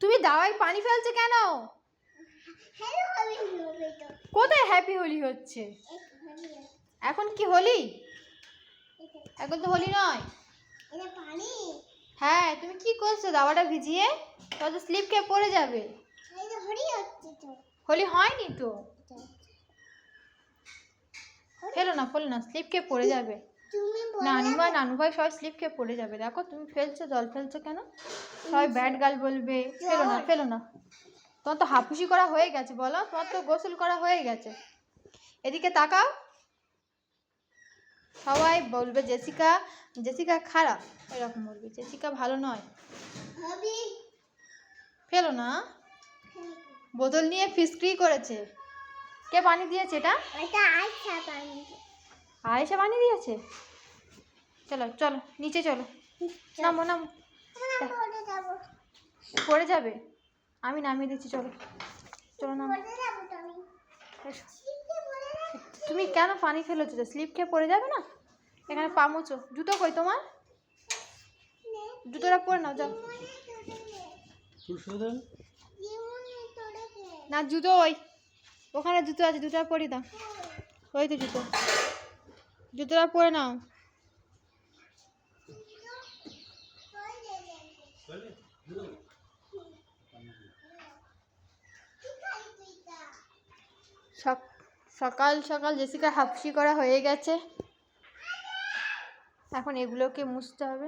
তুমি দাওয়ায় পানি ফেলছো কেন? কোথায় হ্যাপি হোলি হচ্ছে? এখন কি হোলি? এখন তো হোলি নয়। হ্যাঁ, তুমি কি করছো দাওয়াটা ভিজিয়ে? তাহলে তো স্লিপ খেয়ে পড়ে যাবে। হোলি হয়নি তো। ফেলো না, ফেলো না, স্লিপ খেয়ে পড়ে যাবে। নানুমা নানু ভাই সবাই স্লিপ খেয়ে পড়ে যাবে। দেখো তুমি ফেলছো, জল ফেলছো কেন? সবাই ব্যাড গার্ল বলবে। ফেলো না, ফেলো না। তোমার তো হাফুসি করা হয়ে গেছে, বলো, তোমার তো গোসল করা হয়ে গেছে। এদিকে তাকাও। সবাই বলবে জেসিকা, জেসিকা খারাপ, এরকম বলবে, জেসিকা ভালো নয়। ফেলো না। বোতল নিয়ে ফিসক্রি করেছে। কে পানি দিয়েছে এটা? আয়েশা পানি দিয়েছে। চলো চলো নিচে চলো, নামো নামো। পড়ে যাবে, আমি নামিয়ে দিচ্ছি, চলো চলো নামো। তুমি কেন পানি ফেলেছো? স্লিপ খেয়ে পড়ে যাবে না? এখানে পা মুছো। জুতো কই তোমার? জুতোটা পরে নাও, যাও। না, জুতো ওই ওখানে জুতো আছে, জুতোটা পরে দাও। ওই তো জুতো, জুতোটা পরে নাও। সকাল সকাল জেসিকা হাফসি করা হয়ে গেছে। এখন এগুলোকে মুছতে হবে।